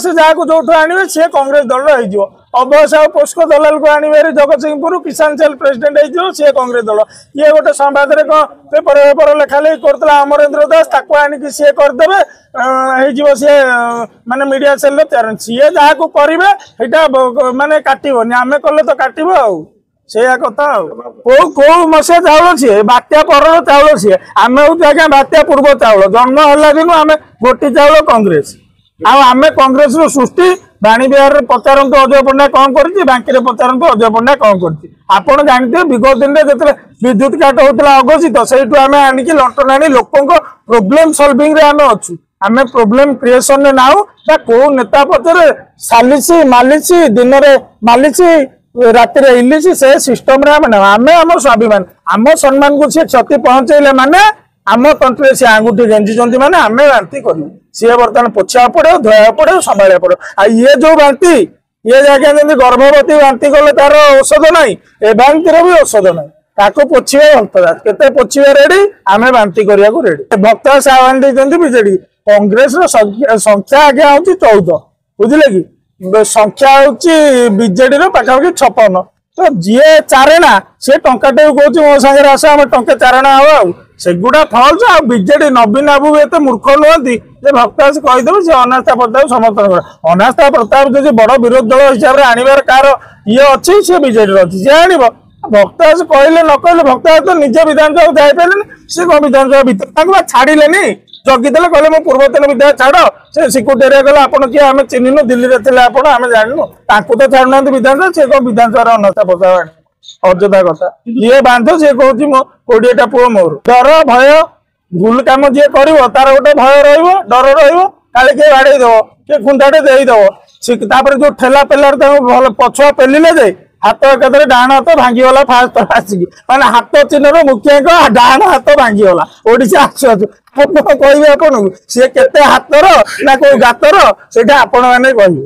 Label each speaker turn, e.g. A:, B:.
A: से जहाँ जो आने सी कांग्रेस दल हो अभय साहू पोस्को दलाल को आने जगतसिंहपुर किसान सेल प्रेसिडेंट हो सी कांग्रेस दल ये गोटे संवाद पेपर पेपर लेखा लेखि करता अमरेंद्र दास ताको आनिक सी करदे सी माने मीडिया सेल चेयरमैन सी जहाँ करेंगे माने काटबनी आम कले तो काटब आ कथा कौ मसीहा चाउल सी बात्या पर चाउल सी आम हूँ आज्ञा बात्या पूर्व चाउल जन्म है दिन आम गोटी चाउल कांग्रेस आम कांग्रेस सृष्टि बाणी विहार पचारतु अजय पंडा कौन कर बांकी पचारतु अजय पंडा कौन कर जानते विगत दिन में जो विद्युत काट होता अघोषित से आम आणिक लंटन आनी लोक प्रोब्लेम सल्विंग आम अच्छु आम प्रोब्लेम क्रिएशन ना कौ नेता पचरे सालिसी मालिसी दिन में मालिसी राति इलिसी से सिस्टम आम आम स्वाभिमान आम सम्मान को सी क्षति पहुंचेले माने आम तंत्र से आंगुठी गेंजी माने आम बांति कर सी बर्तमान पोछा पड़ो धोया पड़ो संभाड़ा पड़ो आ ये जो बांति ये जगह जमी गर्भवती बांति कले तार औषध ना ए बांतिर भी औषध ना ताको पोछिबे भक्तदास केते पोछिबे रेडी आमे बांति करिया को रेडी भक्त सावन देते बीजेडी कांग्रेस संख्या आगे हूँ 14 बुझे कि संख्या हूँ बीजेडी पाखापाखि 56 तो जी चारणा सी टंकाटे कौच मो सागर आस आम टंके चारणा हम सेगुड़ा फल्स आ बीजेडी नवीन बाबू भी एत मूर्ख नुहति भक्तदास कहीदेव सी अनास्था प्रस्ताव समर्थन कर अनास्था प्रस्ताव जो बड़ विरोधी दल हिसाब से आणवर कार ये अच्छी सी बीजेडी अच्छी सी आण भक्तदास कहले न कहले भक्तदास तो निजे विधानसभा जापारे सी कौन विधानसभा भर छाड़े जगिदे कहले मो पूर्वतन विधायक छाड़ से सिक्यूरीटी एरिया गला आपन किए आम चिन्हनु दिल्ली में थे आप जानू ताकू तो छाड़ना विधानसभा सी कौन विधानसभा अनास्था प्रस्ताव अଯଥା कथा ये बांध सी कहूँ मो 20टा पुओ मोर डर भय भूल कम जी कर तार गोटे भय रर रहा बाड़े दब किए खुंटाटे देदेव जो ठेला पेलार भल पछुआ पेलिले जे हाथ एक डाण हाथ भांगीगला फास्ट आसिकी माने हाथ चिन्ह मुखिया डाण हाथ भांगीगला ओडिशा आसु कहे आपन सी केते हाथर ना कोई गातर से आपण मैंने कहे।